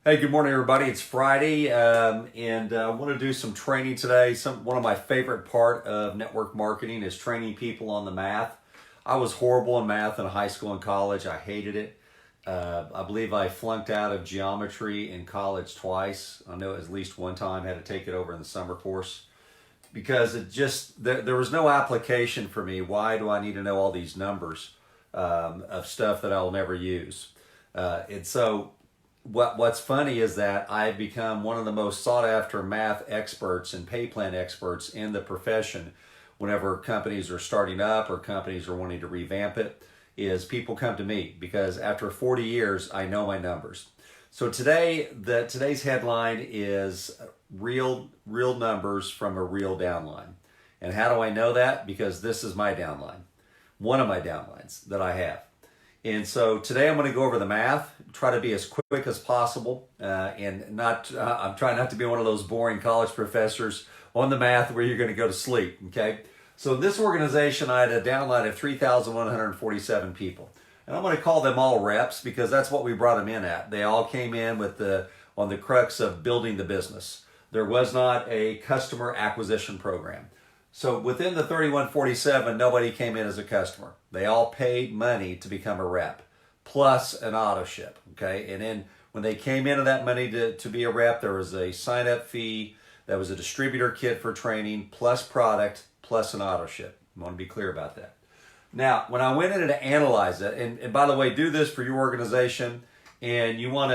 Hey, good morning, everybody. It's Friday, and I want to do some training today. One of my favorite part of network marketing is training people on the math. I was horrible in math in high school and college. I hated it. I believe I flunked out of geometry in college twice. I know at least one time I had to take it over in the summer course because there was no application for me. Why do I need to know all these numbers of stuff that I'll never use? And so what's funny is that I've become one of the most sought after math experts and pay plan experts in the profession whenever companies are starting up or companies are wanting to revamp it, is people come to me because after 40 years I know my numbers. So today's headline is real numbers from a real downline. And how do I know that? Because this is my downline. One of my downlines that I have. And so today I'm going to go over the math, try to be as quick as possible, and I'm trying not to be one of those boring college professors on the math where you're going to go to sleep, okay? So this organization, I had a downline of 3,147 people. And I'm going to call them all reps because that's what we brought them in at. They all came in on the crux of building the business. There was not a customer acquisition program. So within the 3147, nobody came in as a customer. They all paid money to become a rep, plus an auto ship, okay? And then when they came into that money to be a rep, there was a sign-up fee, that was a distributor kit for training, plus product, plus an auto ship. I want to be clear about that. Now, when I went in to analyze it, and by the way, do this for your organization, and you want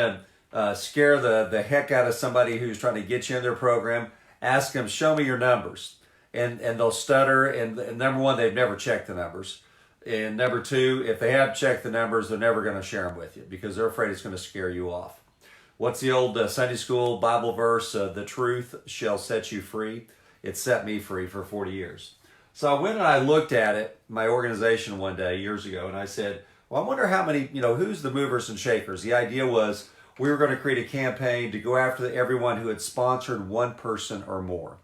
to scare the heck out of somebody who's trying to get you in their program, ask them, show me your numbers. And they'll stutter, and number one, they've never checked the numbers. And number two, if they have checked the numbers, they're never going to share them with you because they're afraid it's going to scare you off. What's the old Sunday school Bible verse? The truth shall set you free. It set me free for 40 years. So I went and I looked at it, my organization one day years ago, and I said, well, I wonder how many, who's the movers and shakers? The idea was we were going to create a campaign to go after everyone who had sponsored one person or more.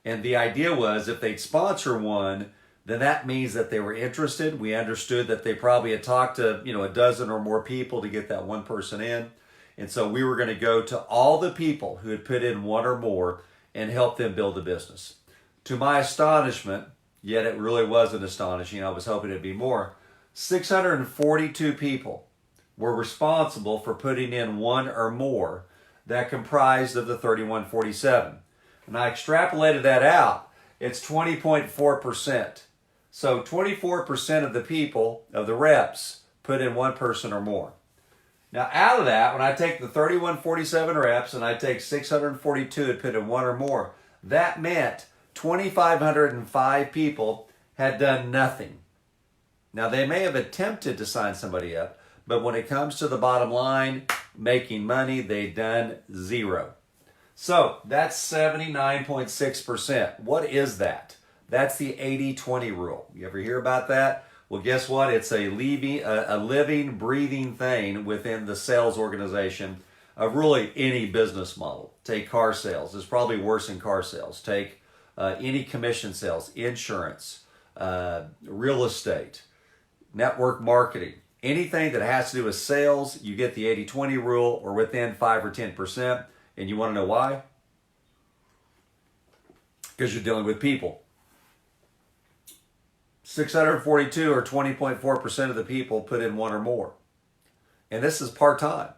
And the idea was if they'd sponsor one, then that means that they were interested. We understood that they probably had talked to, a dozen or more people to get that one person in. And so we were going to go to all the people who had put in one or more and help them build the business. To my astonishment, yet it really wasn't astonishing, I was hoping it'd be more, 642 people were responsible for putting in one or more that comprised of the 3147. And I extrapolated that out, it's 20.4%. So 24% of the people, of the reps, put in one person or more. Now out of that, when I take the 3147 reps and I take 642 and put in one or more, that meant 2,505 people had done nothing. Now they may have attempted to sign somebody up, but when it comes to the bottom line, making money, they've done zero. So that's 79.6%. What is that? That's the 80-20 rule. You ever hear about that? Well, guess what? It's a living, breathing thing within the sales organization of really any business model. Take car sales. It's probably worse in car sales. Take any commission sales, insurance, real estate, network marketing. Anything that has to do with sales, you get the 80-20 rule or within 5 or 10%. And you want to know why? Because you're dealing with people. 642 or 20.4% of the people put in one or more. And this is part-time.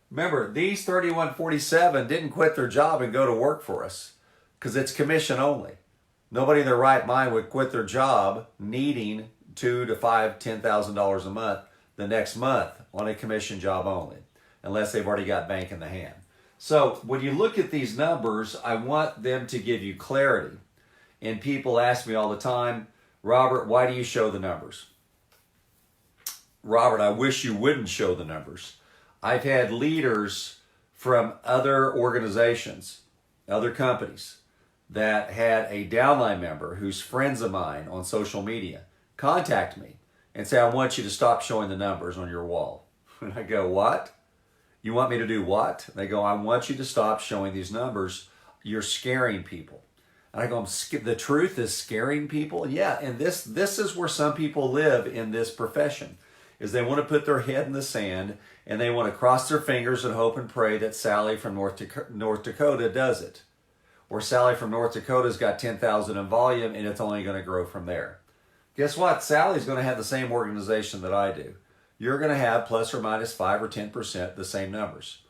Remember, these 3147 didn't quit their job and go to work for us because it's commission only. Nobody in their right mind would quit their job needing $2,000 to $5,000, $10,000 a month the next month on a commission job only, unless they've already got bank in the hand. So when you look at these numbers, I want them to give you clarity. And people ask me all the time, Robert, why do you show the numbers? Robert, I wish you wouldn't show the numbers. I've had leaders from other organizations, other companies, that had a downline member who's friends of mine on social media contact me and say, I want you to stop showing the numbers on your wall. And I go, what? You want me to do what? They go, I want you to stop showing these numbers. You're scaring people. And I go, the truth is scaring people? Yeah, and this is where some people live in this profession. is they want to put their head in the sand and they want to cross their fingers and hope and pray that Sally from North Dakota does it. Or Sally from North Dakota's got 10,000 in volume and it's only going to grow from there. Guess what? Sally's going to have the same organization that I do. You're going to have plus or minus 5 or 10% the same numbers.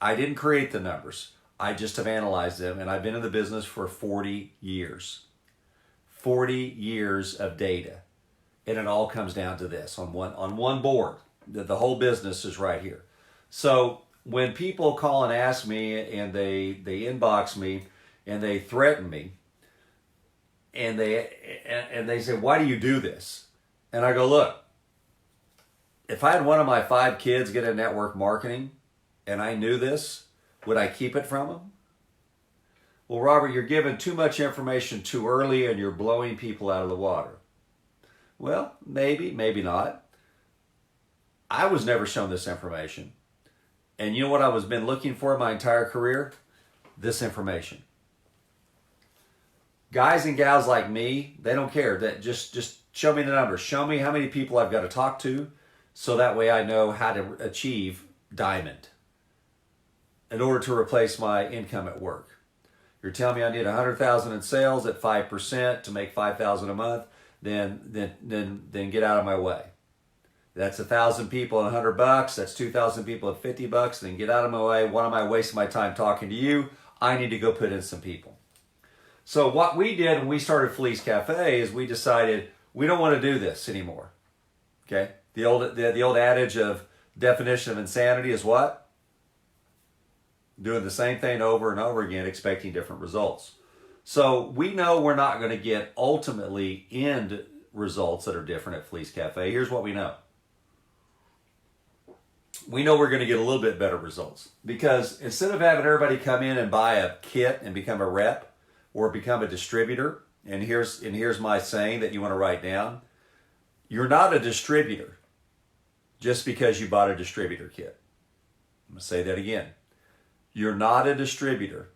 I didn't create the numbers. I just have analyzed them, and I've been in the business for 40 years. 40 years of data. And it all comes down to this on one board. The whole business is right here. So when people call and ask me and they inbox me and they threaten me and they say, why do you do this? And I go, look, if I had one of my 5 kids get into network marketing and I knew this, would I keep it from them? Well, Robert, you're giving too much information too early and you're blowing people out of the water. Well, maybe, maybe not. I was never shown this information. And you know what I was been looking for my entire career? This information. Guys and gals like me, they don't care. That just show me the numbers. Show me how many people I've got to talk to so that way I know how to achieve diamond in order to replace my income at work. You're telling me I need 100,000 in sales at 5% to make 5,000 a month, then get out of my way. That's 1,000 people at $100. That's 2,000 people at $50. Then get out of my way. Why am I wasting my time talking to you? I need to go put in some people. So what we did when we started Fleece Cafe is we decided we don't want to do this anymore. Okay? The old adage of definition of insanity is what? Doing the same thing over and over again, expecting different results. So we know we're not going to get ultimately end results that are different at Fleece Cafe. Here's what we know. We know we're going to get a little bit better results because instead of having everybody come in and buy a kit and become a rep or become a distributor, and here's my saying that you want to write down, you're not a distributor just because you bought a distributor kit. I'm going to say that again. You're not a distributor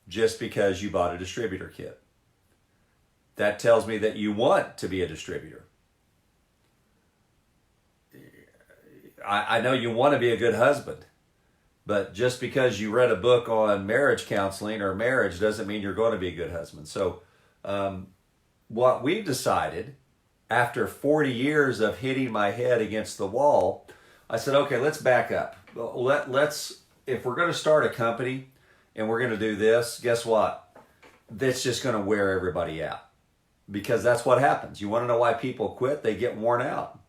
just because you bought a distributor kit. That tells me that you want to be a distributor. I know you want to be a good husband, but just because you read a book on marriage counseling or marriage doesn't mean you're going to be a good husband. So what we've decided after 40 years of hitting my head against the wall, I said, okay, let's back up. If we're going to start a company and we're going to do this, guess what? That's just going to wear everybody out because that's what happens. You want to know why people quit? They get worn out.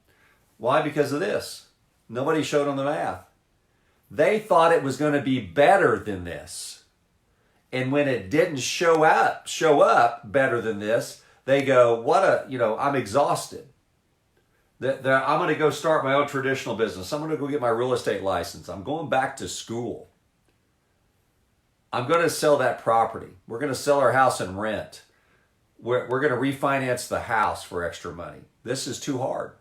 Why? Because of this. Nobody showed them the math. They thought it was going to be better than this. And when it didn't show up better than this, they go, I'm exhausted. I'm going to go start my own traditional business. I'm going to go get my real estate license. I'm going back to school. I'm going to sell that property. We're going to sell our house and rent. We're going to refinance the house for extra money. This is too hard.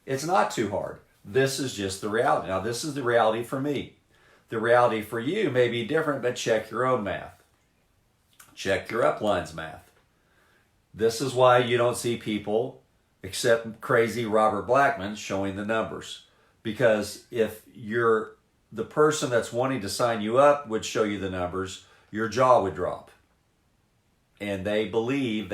It's not too hard. This is just the reality. Now, this is the reality for me. The reality for you may be different, but check your own math. Check your upline's math. This is why you don't see people except crazy Robert Blackman showing the numbers. Because if you're the person that's wanting to sign you up would show you the numbers, your jaw would drop. And they believe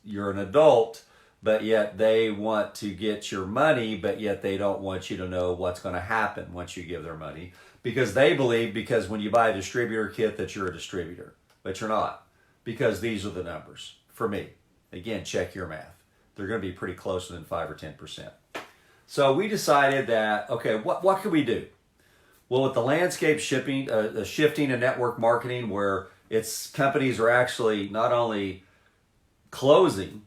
you're an adult, but yet they want to get your money, but yet they don't want you to know what's going to happen once you give their money. Because they believe when you buy a distributor kit that you're a distributor, but you're not. Because these are the numbers for me. Again, check your math. They're going to be pretty close within 5 or 10%. So we decided that, okay, what can we do? Well, with the landscape shifting in network marketing where companies are actually not only closing,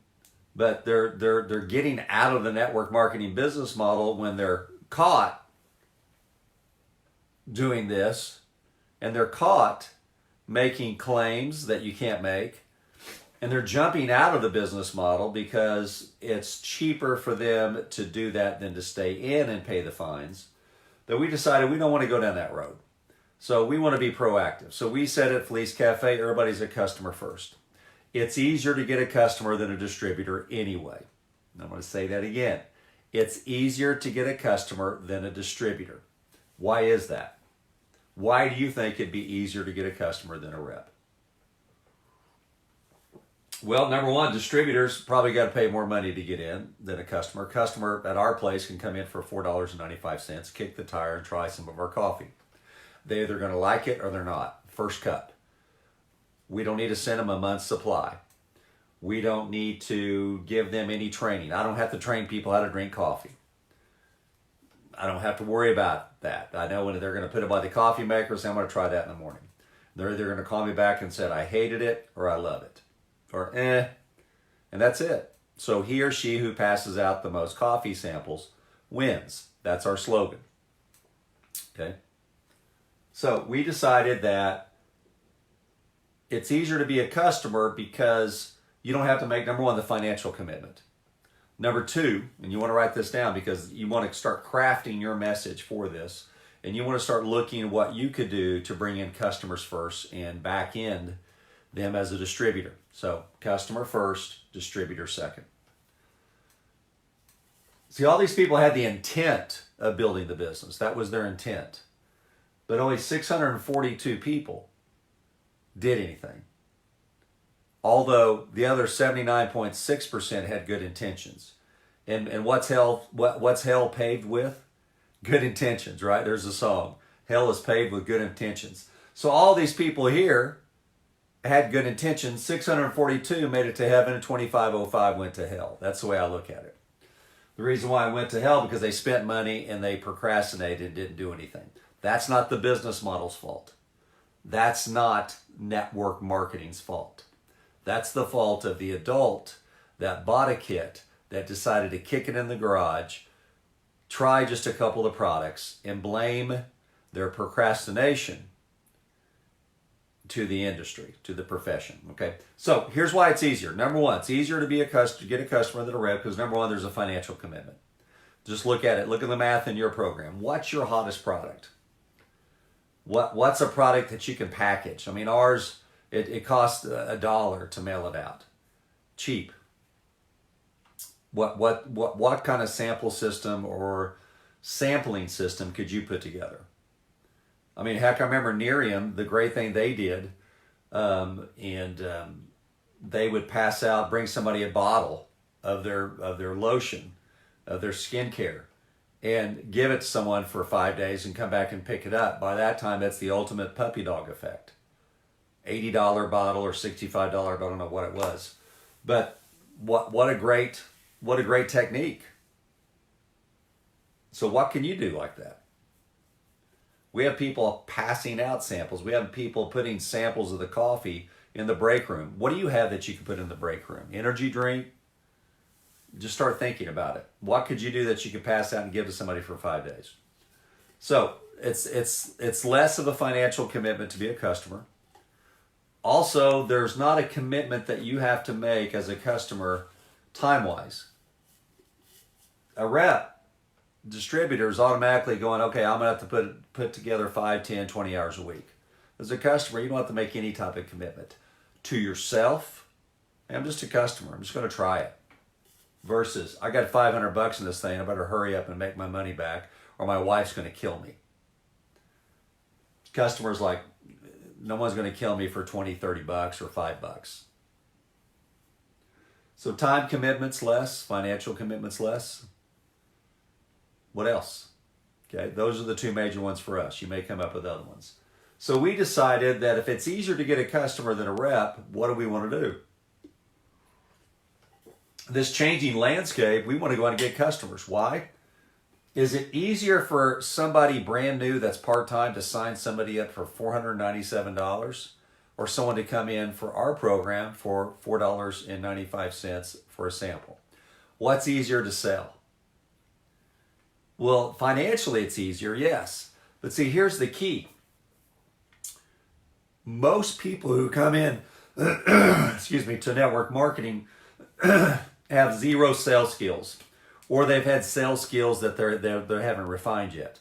but they're getting out of the network marketing business model when they're caught doing this, and they're caught making claims that you can't make, and they're jumping out of the business model because it's cheaper for them to do that than to stay in and pay the fines, that we decided we don't want to go down that road. So we want to be proactive. So we said at Fleece Cafe, everybody's a customer first. It's easier to get a customer than a distributor anyway. And I'm going to say that again. It's easier to get a customer than a distributor. Why is that? Why do you think it'd be easier to get a customer than a rep? Well, number one, distributors probably got to pay more money to get in than a customer. A customer at our place can come in for $4.95, kick the tire, and try some of our coffee. They're either going to like it or they're not. First cup. We don't need to send them a month's supply. We don't need to give them any training. I don't have to train people how to drink coffee. I don't have to worry about that. I know when they're going to put it by the coffee maker, so I'm going to try that in the morning. They're either going to call me back and say, I hated it or I love it. Or and that's it. So he or she who passes out the most coffee samples wins. That's our slogan. Okay. So we decided that it's easier to be a customer because you don't have to make, number one, the financial commitment. Number two, and you want to write this down because you want to start crafting your message for this, and you want to start looking at what you could do to bring in customers first and back end them as a distributor. So customer first, distributor second. See, all these people had the intent of building the business. That was their intent. But only 642 people did anything. Although the other 79.6% had good intentions. And what's hell paved with? Good intentions, right? There's a song. Hell is paved with good intentions. So all these people here had good intentions. 642 made it to heaven and 2505 went to hell. That's the way I look at it. The reason why I went to hell because they spent money and they procrastinated and didn't do anything. That's not the business model's fault. That's not network marketing's fault. That's the fault of the adult that bought a kit, that decided to kick it in the garage, try just a couple of products, and blame their procrastination to the industry, to the profession. Okay, so here's why it's easier. Number one, it's easier to get a customer than a rep because number one, there's a financial commitment. Just look at it. Look at the math in your program. What's your hottest product? What's a product that you can package? I mean, ours, it costs $1 to mail it out. Cheap. What kind of sample system or sampling system could you put together? I mean, heck, I remember Nerium, the great thing they did, they would pass out, bring somebody a bottle of their lotion, of their skincare, and give it to someone for 5 days and come back and pick it up. By that time, that's the ultimate puppy dog effect. $80 bottle or $65 bottle, I don't know what it was. But what a great technique. So what can you do like that? We have people passing out samples. We have people putting samples of the coffee in the break room. What do you have that you can put in the break room? Energy drink? Just start thinking about it. What could you do that you could pass out and give to somebody for 5 days? So it's less of a financial commitment to be a customer. Also, there's not a commitment that you have to make as a customer time-wise. A rep, distributor is automatically going, okay, I'm going to have to put together 5, 10, 20 hours a week. As a customer, you don't have to make any type of commitment. To yourself, I'm just a customer. I'm just going to try it. Versus, I got $500 in this thing. I better hurry up and make my money back or my wife's going to kill me. Customers like, no one's going to kill me for $20, $30 or $5. So time commitment's less, financial commitment's less. What else? Okay, those are the two major ones for us. You may come up with other ones. So we decided that if it's easier to get a customer than a rep, what do we want to do? This changing landscape, we want to go out and get customers. Why? Is it easier for somebody brand new that's part-time to sign somebody up for $497 or someone to come in for our program for $4.95 for a sample? What's easier to sell? Well, financially it's easier, yes. But see, here's the key. Most people who come in, to network marketing have zero sales skills, or they've had sales skills that they haven't refined yet.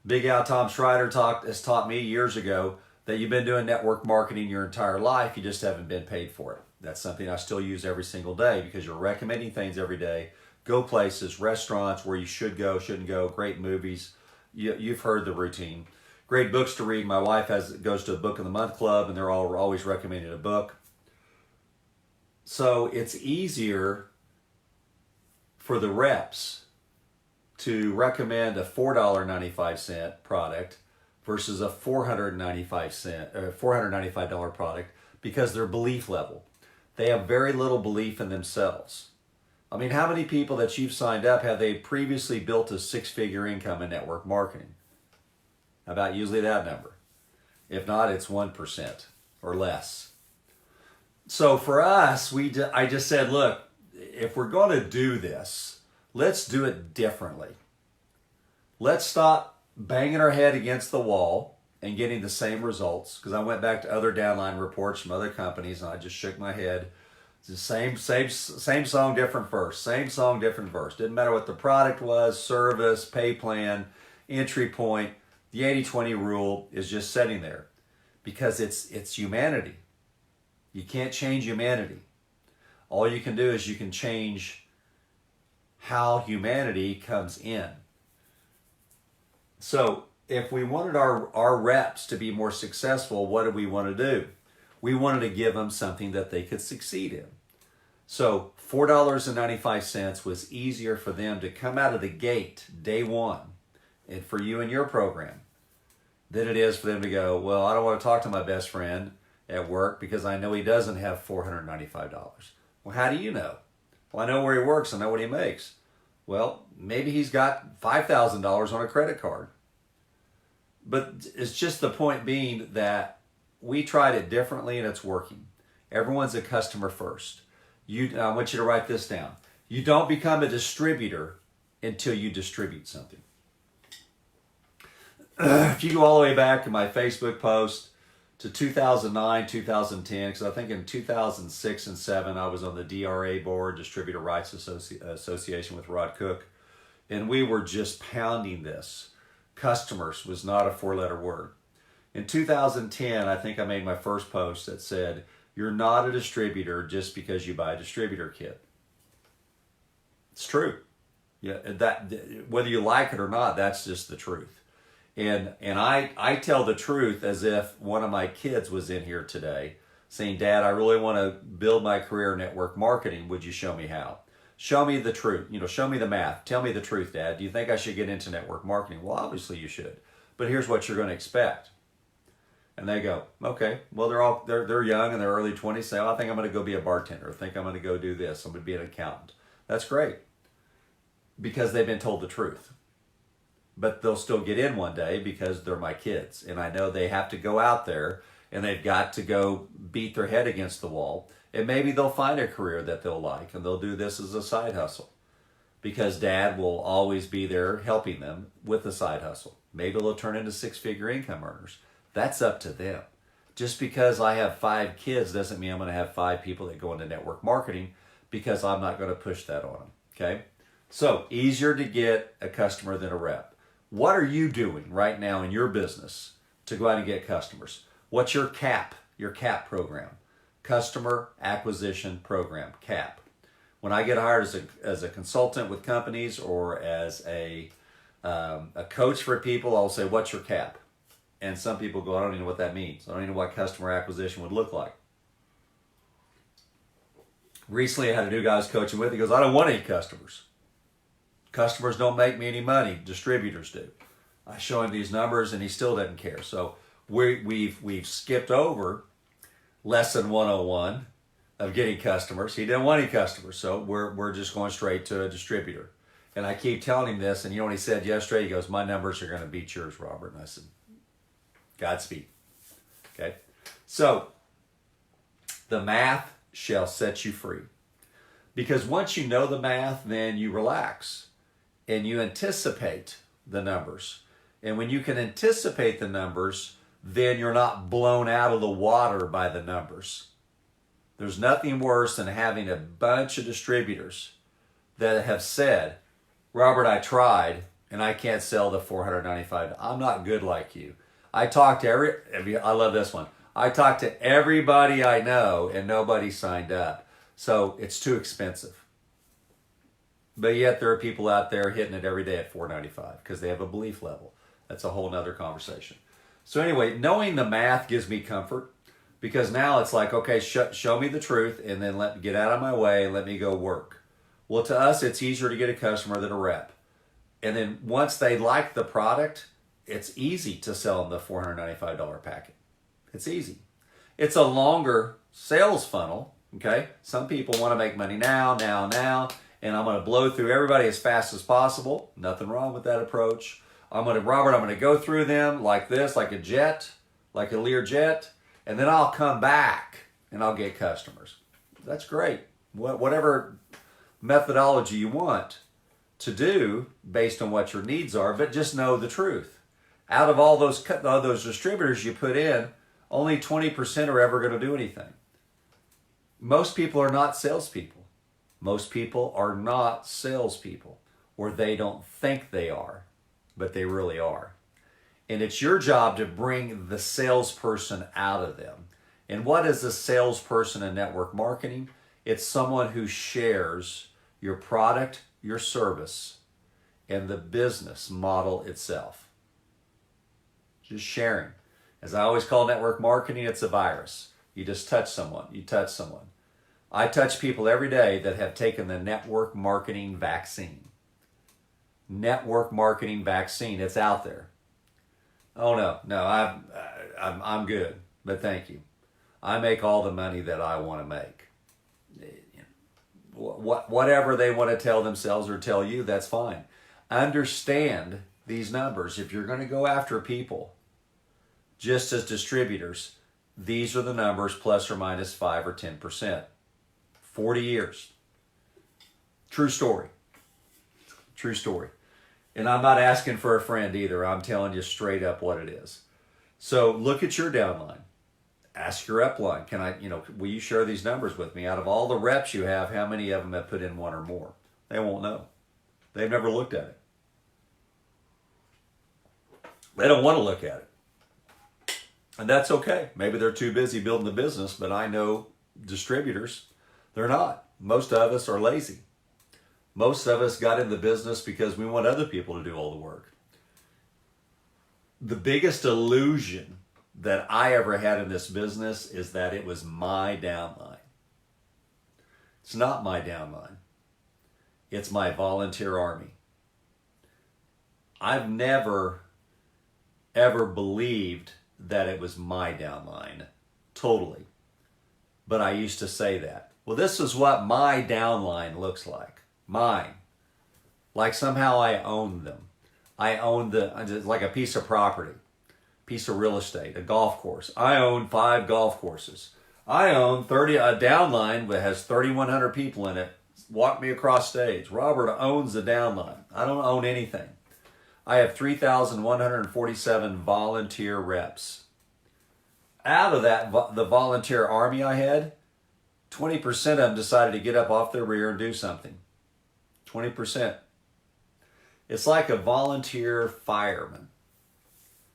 Big Al Tom Schreider has taught me years ago that you've been doing network marketing your entire life, you just haven't been paid for it. That's something I still use every single day because you're recommending things every day go places, restaurants where you should go, shouldn't go, great movies. You've heard the routine. Great books to read. My wife goes to a book of the month club, and they're always recommending a book. So it's easier for the reps to recommend a $4.95 product versus a $495 product because their belief level. They have very little belief in themselves. I mean, how many people that you've signed up have they previously built a six-figure income in network marketing? About usually that number. If not, it's 1% or less. So for us, I just said, look, if we're going to do this, let's do it differently. Let's stop banging our head against the wall and getting the same results. Because I went back to other downline reports from other companies and I just shook my head. It's the same song, different verse. Same song, different verse. Didn't matter what the product was, service, pay plan, entry point. The 80-20 rule is just sitting there because it's humanity. You can't change humanity. All you can do is you can change how humanity comes in. So if we wanted our reps to be more successful, what did we want to do? We wanted to give them something that they could succeed in. So $4.95 was easier for them to come out of the gate day one, and for you and your program, than it is for them to go, well, I don't want to talk to my best friend at work because I know he doesn't have $495. Well, how do you know? Well, I know where he works. I know what he makes. Well, maybe he's got $5,000 on a credit card. But it's just the point being that we tried it differently and it's working. Everyone's a customer first. I want you to write this down. You don't become a distributor until you distribute something. If you go all the way back to my Facebook post to 2009, 2010, because I think in 2006 and 7 I was on the DRA board, Distributor Rights Association with Rod Cook, and we were just pounding this. Customers was not a four-letter word. In 2010, I think I made my first post that said, you're not a distributor just because you buy a distributor kit. It's true. Yeah, that whether you like it or not, that's just the truth. And I tell the truth as if one of my kids was in here today saying, Dad, I really want to build my career in network marketing. Would you show me how? Show me the truth. Show me the math. Tell me the truth, Dad. Do you think I should get into network marketing? Well, obviously you should. But here's what you're going to expect. And they go, okay, well, they're young in their early 20s. Say, oh, I think I'm going to go be a bartender. I think I'm going to go do this. I'm going to be an accountant. That's great because they've been told the truth. But they'll still get in one day because they're my kids. And I know they have to go out there and they've got to go beat their head against the wall. And maybe they'll find a career that they'll like and they'll do this as a side hustle because Dad will always be there helping them with the side hustle. Maybe they'll turn into six-figure income earners. That's up to them. Just because I have 5 kids doesn't mean I'm going to have 5 people that go into network marketing because I'm not going to push that on them. Okay? So, easier to get a customer than a rep. What are you doing right now in your business to go out and get customers? What's your CAP program? Customer Acquisition Program, CAP. When I get hired as a consultant with companies or as a coach for people, I'll say, what's your CAP? And some people go, I don't even know what that means. I don't even know what customer acquisition would look like. Recently, I had a new guy I was coaching with. He goes, I don't want any customers. Customers don't make me any money. Distributors do. I show him these numbers and he still doesn't care. So we've skipped over lesson 101 of getting customers. He didn't want any customers, so we're just going straight to a distributor. And I keep telling him this, and you know what he said yesterday? He goes, my numbers are going to beat yours, Robert. And I said, Godspeed. Okay? So, the math shall set you free. Because once you know the math, then you relax. And you anticipate the numbers. And when you can anticipate the numbers, then you're not blown out of the water by the numbers. There's nothing worse than having a bunch of distributors that have said, Robert, I tried, and I can't sell the $495. I'm not good like you. I talked to I love this one. I talked to everybody I know, and nobody signed up. So it's too expensive. But yet there are people out there hitting it every day at $4.95 because they have a belief level. That's a whole nother conversation. So anyway, knowing the math gives me comfort because now it's like, okay, show me the truth and then let me get out of my way and let me go work. Well, to us, it's easier to get a customer than a rep. And then once they like the product, it's easy to sell them the $495 packet. It's easy. It's a longer sales funnel, okay? Some people want to make money now, and I'm going to blow through everybody as fast as possible. Nothing wrong with that approach. Robert, I'm going to go through them like this, like a jet, like a Lear jet, and then I'll come back and I'll get customers. That's great. Whatever methodology you want to do based on what your needs are, but just know the truth. Out of all those distributors you put in, only 20% are ever going to do anything. Most people are not salespeople. Most people are not salespeople, or they don't think they are, but they really are. And it's your job to bring the salesperson out of them. And what is a salesperson in network marketing? It's someone who shares your product, your service, and the business model itself. Just sharing. As I always call network marketing, it's a virus. You just touch someone. You touch someone. I touch people every day that have taken the network marketing vaccine. Network marketing vaccine. It's out there. Oh no, I'm good, but thank you. I make all the money that I want to make. Whatever they want to tell themselves or tell you, that's fine. Understand these numbers. If you're going to go after people, just as distributors, these are the numbers plus or minus 5 or 10%. 40 years. True story. True story. And I'm not asking for a friend either. I'm telling you straight up what it is. So look at your downline. Ask your upline. Will you share these numbers with me? Out of all the reps you have, how many of them have put in one or more? They won't know. They've never looked at it. They don't want to look at it. And that's okay. Maybe they're too busy building the business, but I know distributors, they're not. Most of us are lazy. Most of us got in the business because we want other people to do all the work. The biggest illusion that I ever had in this business is that it was my downline. It's not my downline. It's my volunteer army. I've never, ever believed that it was my downline, totally. But I used to say that. Well, this is what my downline looks like. Mine. Like somehow I own them. I own like a piece of property, piece of real estate, a golf course. I own 5 golf courses. I own a downline that has 3,100 people in it. Walk me across stage. Robert owns the downline. I don't own anything. I have 3,147 volunteer reps. Out of that, the volunteer army I had, 20% of them decided to get up off their rear and do something. 20%. It's like a volunteer fireman.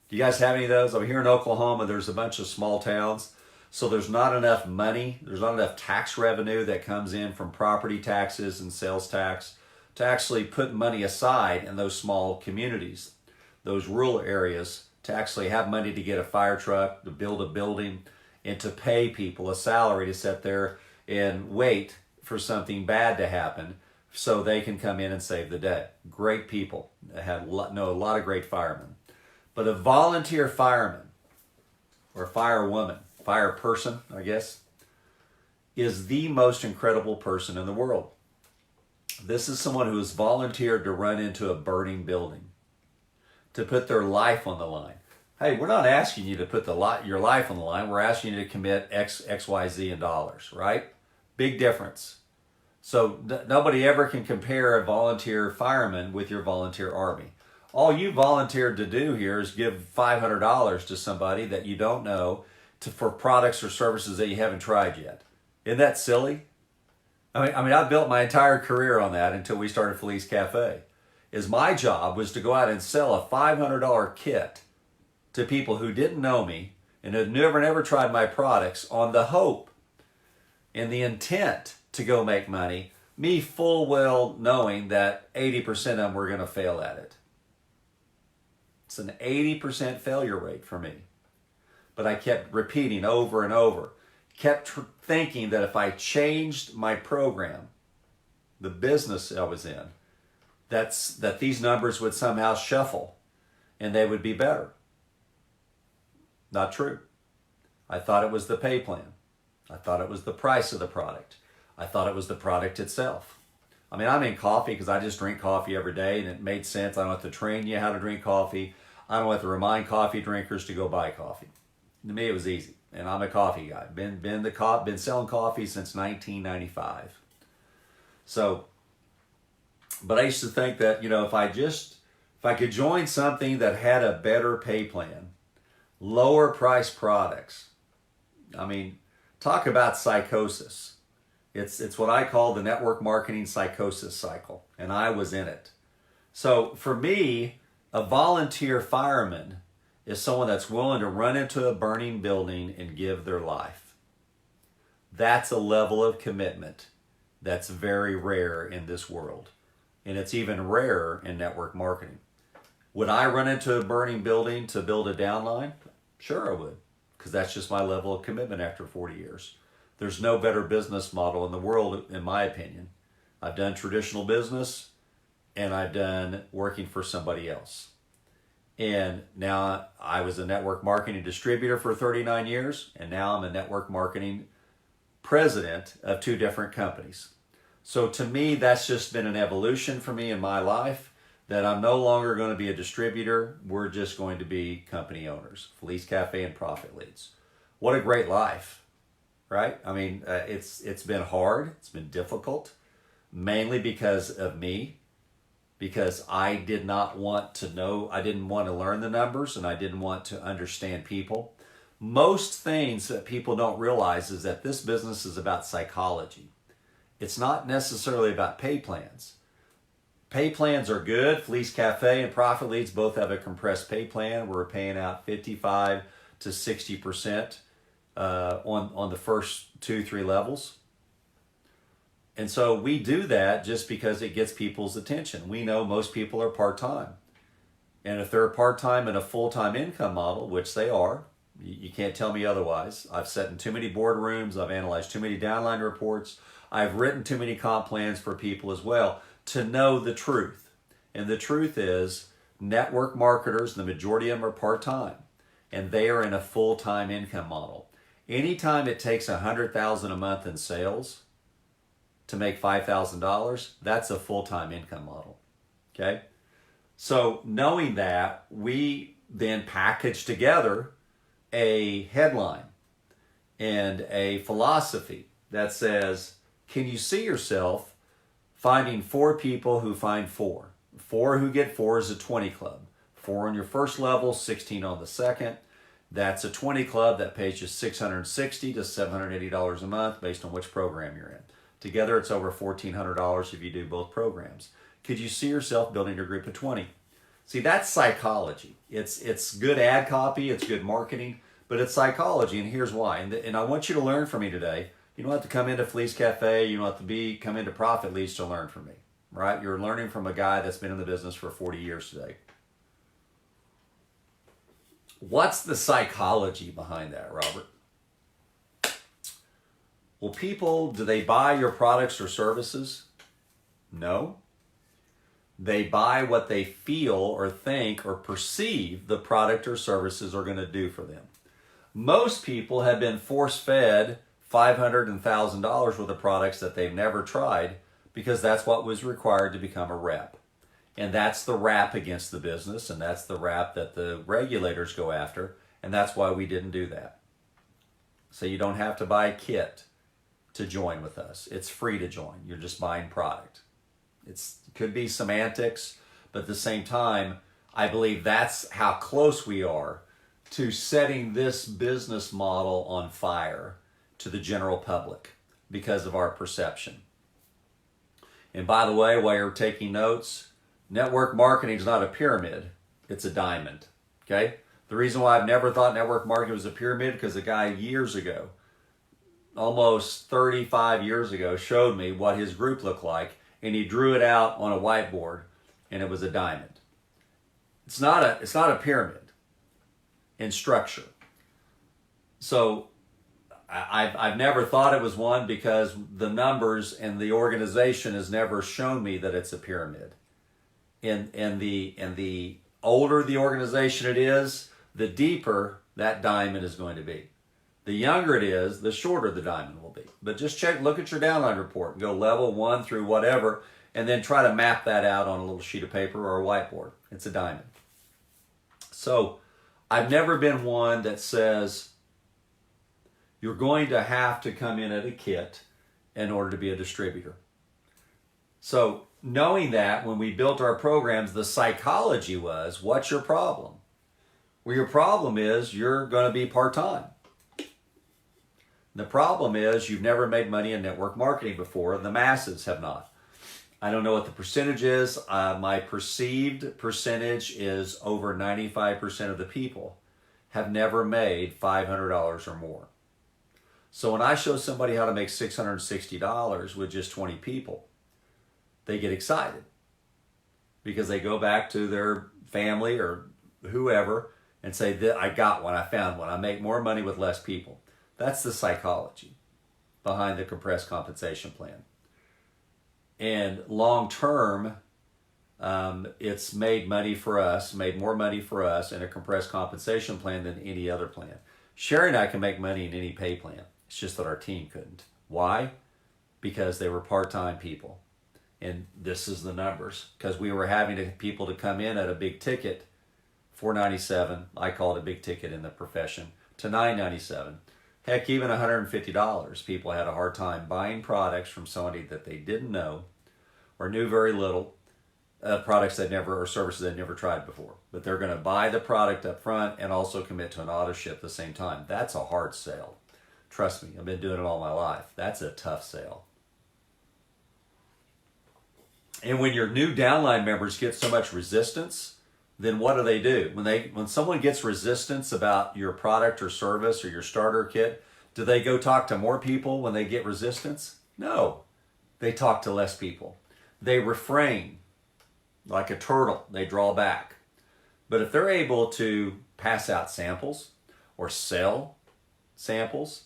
Do you guys have any of those? Over here in Oklahoma, there's a bunch of small towns. So there's not enough money, there's not enough tax revenue that comes in from property taxes and sales tax to actually put money aside in those small communities, those rural areas, to actually have money to get a fire truck, to build a building, and to pay people a salary to sit there and wait for something bad to happen so they can come in and save the day. Great people. I know a lot of great firemen. But a volunteer fireman or firewoman, fire person, I guess, is the most incredible person in the world. This is someone who has volunteered to run into a burning building, to put their life on the line. Hey, we're not asking you to put your life on the line. We're asking you to commit X, Y, Z in dollars, right? Big difference. So nobody ever can compare a volunteer fireman with your volunteer army. All you volunteered to do here is give $500 to somebody that you don't know for products or services that you haven't tried yet. Isn't that silly? I mean, I built my entire career on that until we started Felice Cafe. My job was to go out and sell a $500 kit to people who didn't know me and had never tried my products on the hope and the intent to go make money, Me full well knowing that 80% of them were going to fail at it. It's an 80% failure rate for me. But I kept repeating over and over, kept thinking that if I changed my program, the business I was in, that these numbers would somehow shuffle and they would be better. Not true. I thought it was the pay plan. I thought it was the price of the product. I thought it was the product itself. I mean, I'm in coffee because I just drink coffee every day and it made sense. I don't have to train you how to drink coffee. I don't have to remind coffee drinkers to go buy coffee. To me, it was easy. And I'm a coffee guy. Been selling coffee since 1995. So, but I used to think that, you know, if I could join something that had a better pay plan, lower price products. I mean, talk about psychosis. It's what I call the network marketing psychosis cycle, and I was in it. So for me, a volunteer fireman is someone that's willing to run into a burning building and give their life. That's a level of commitment that's very rare in this world, and it's even rarer in network marketing. Would I run into a burning building to build a downline? Sure I would, because that's just my level of commitment after 40 years. There's no better business model in the world, in my opinion. I've done traditional business, and I've done working for somebody else. And now I was a network marketing distributor for 39 years, and now I'm a network marketing president of 2 different companies. So to me, that's just been an evolution for me in my life, that I'm no longer going to be a distributor. We're just going to be company owners, Felice Cafe and Profit Leads. What a great life, right? I mean, it's been hard. It's been difficult, mainly because of me, because I did not want to know, I didn't want to learn the numbers, and I didn't want to understand people. Most things that people don't realize is that this business is about psychology. It's not necessarily about pay plans. Pay plans are good. Felice Cafe and Profit Leads both have a compressed pay plan. We're paying out 55 to 60% on the first 2-3 levels. And so we do that just because it gets people's attention. We know most people are part-time. And if they're part-time in a full-time income model, which they are, you can't tell me otherwise. I've sat in too many boardrooms. I've analyzed too many downline reports. I've written too many comp plans for people as well to know the truth. And the truth is, network marketers, the majority of them are part-time, and they are in a full-time income model. Anytime it takes $100,000 a month in sales to make $5,000, that's a full-time income model, okay? So knowing that, we then package together a headline and a philosophy that says, can you see yourself finding 4 people who find 4? 4 who get 4 is a 20 club. 4 on your first level, 16 on the second. That's a 20 club that pays you $660 to $780 a month based on which program you're in. Together, it's over $1,400 if you do both programs. Could you see yourself building your group of 20? See, that's psychology. It's good ad copy, it's good marketing, but it's psychology, and here's why. And I want you to learn from me today. You don't have to come into Felice Cafe, you don't have to come into Profit Leads to learn from me, right? You're learning from a guy that's been in the business for 40 years today. What's the psychology behind that, Robert? Well, people, do they buy your products or services? No. They buy what they feel or think or perceive the product or services are going to do for them. Most people have been force-fed $500 and $1,000 worth of products that they've never tried because that's what was required to become a rep. And that's the rap against the business, and that's the rap that the regulators go after, and that's why we didn't do that. So you don't have to buy a kit to join with us. It's free to join. You're just buying product. It could be semantics, but at the same time, I believe that's how close we are to setting this business model on fire to the general public because of our perception. And by the way, while you're taking notes, network marketing is not a pyramid, it's a diamond, okay? The reason why I've never thought network marketing was a pyramid, because a guy years ago, almost 35 years ago showed me what his group looked like, and he drew it out on a whiteboard, and it was a diamond. It's not a pyramid in structure. So I've never thought it was one because the numbers and the organization has never shown me that it's a pyramid. And the older the organization it is, the deeper that diamond is going to be. The younger it is, the shorter the diamond will be. But just look at your downline report and go level 1 through whatever, and then try to map that out on a little sheet of paper or a whiteboard. It's a diamond. So I've never been one that says you're going to have to come in at a kit in order to be a distributor. So knowing that, when we built our programs, the psychology was, what's your problem? Well, your problem is you're going to be part-time. The problem is you've never made money in network marketing before. The masses have not. I don't know what the percentage is. My perceived percentage is over 95% of the people have never made $500 or more. So when I show somebody how to make $660 with just 20 people, they get excited because they go back to their family or whoever and say, I got one, I found one, I make more money with less people. That's the psychology behind the compressed compensation plan. And long term, it's made money for us, made more money for us in a compressed compensation plan than any other plan. Sherry and I can make money in any pay plan. It's just that our team couldn't. Why? Because they were part-time people. And this is the numbers. Because we were having people to come in at a big ticket, $497, I call it a big ticket in the profession, to $997. Heck, even $150. People had a hard time buying products from somebody that they didn't know or knew very little, products they'd never, or services they'd never tried before. But they're going to buy the product up front and also commit to an auto ship at the same time. That's a hard sale. Trust me, I've been doing it all my life. That's a tough sale. And when your new downline members get so much resistance, then what do? When someone gets resistance about your product or service or your starter kit, do they go talk to more people when they get resistance? No, they talk to less people. They refrain like a turtle. They draw back. But if they're able to pass out samples or sell samples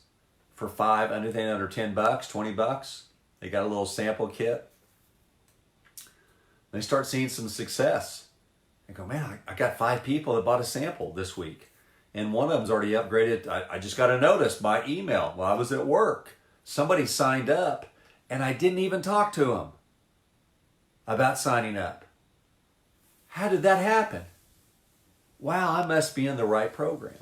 for anything under $10, $20, they got a little sample kit, they start seeing some success. They go, man, I got 5 people that bought a sample this week. And one of them's already upgraded. I just got a notice by email while I was at work. Somebody signed up and I didn't even talk to them about signing up. How did that happen? Wow, I must be in the right program.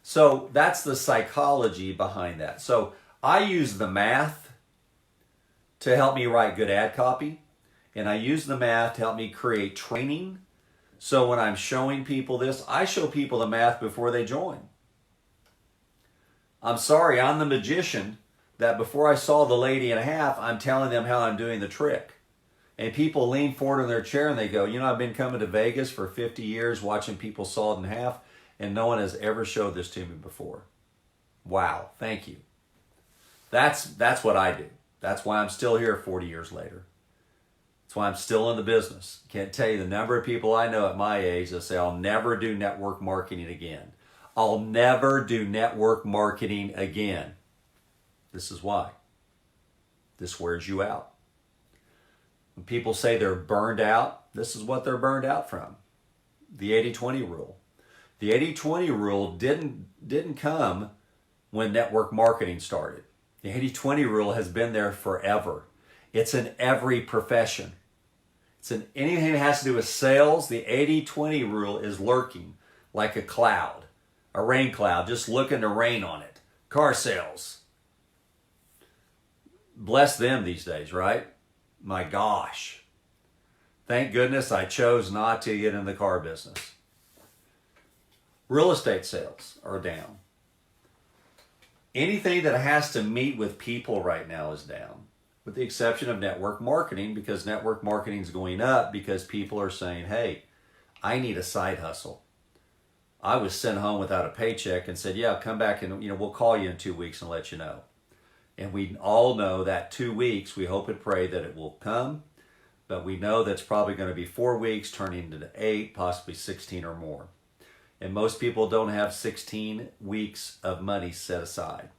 So that's the psychology behind that. So I use the math to help me write good ad copy. And I use the math to help me create training. So when I'm showing people this, I show people the math before they join. I'm sorry, I'm the magician that before I saw the lady in half, I'm telling them how I'm doing the trick. And people lean forward in their chair and they go, you know, I've been coming to Vegas for 50 years watching people saw it in half, and no one has ever showed this to me before. Wow, thank you. That's what I do. That's why I'm still here 40 years later. That's why I'm still in the business. Can't tell you the number of people I know at my age that say, I'll never do network marketing again. I'll never do network marketing again. This is why. This wears you out. When people say they're burned out, this is what they're burned out from. The 80-20 rule. The 80-20 rule didn't come when network marketing started. The 80-20 rule has been there forever. It's in every profession. It's in anything that has to do with sales. The 80-20 rule is lurking like a cloud, a rain cloud, just looking to rain on it. Car sales. Bless them these days, right? My gosh. Thank goodness I chose not to get in the car business. Real estate sales are down. Anything that has to meet with people right now is down, with the exception of network marketing, because network marketing is going up because people are saying, hey, I need a side hustle. I was sent home without a paycheck and said, yeah, come back and we'll call you in 2 weeks and let you know. And we all know that 2 weeks, we hope and pray that it will come, but we know that's probably going to be 4 weeks turning into 8, possibly 16 or more. And most people don't have 16 weeks of money set aside.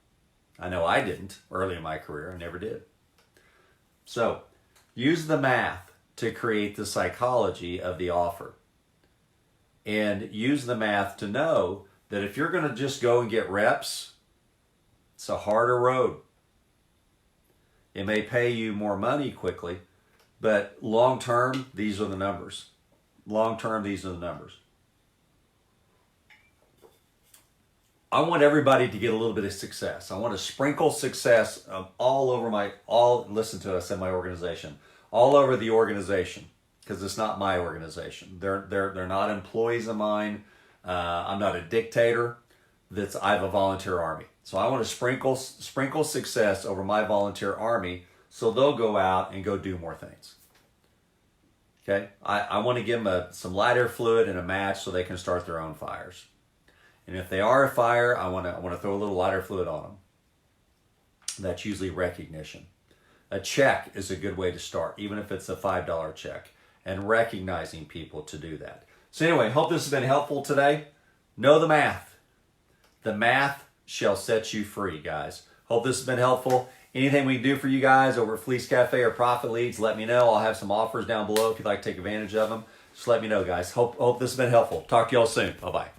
I know I didn't early in my career. I never did. So use the math to create the psychology of the offer. And use the math to know that if you're going to just go and get reps, it's a harder road. It may pay you more money quickly, but long term, these are the numbers. Long term, these are the numbers. I want everybody to get a little bit of success. I want to sprinkle success all over listen to us in my organization, all over the organization, because it's not my organization. They're not employees of mine. I'm not a dictator. I have a volunteer army. So I want to sprinkle success over my volunteer army so they'll go out and go do more things. Okay? I want to give them some light air fluid and a match so they can start their own fires. And if they are a fire, I want to throw a little light air fluid on them. That's usually recognition. A check is a good way to start, even if it's a $5 check, and recognizing people to do that. So anyway, hope this has been helpful today. Know the math. The math shall set you free, guys. Hope this has been helpful. Anything we can do for you guys over at Fleece Cafe or Profit Leads, let me know. I'll have some offers down below if you'd like to take advantage of them. Just let me know, guys. Hope this has been helpful. Talk to y'all soon. Bye-bye.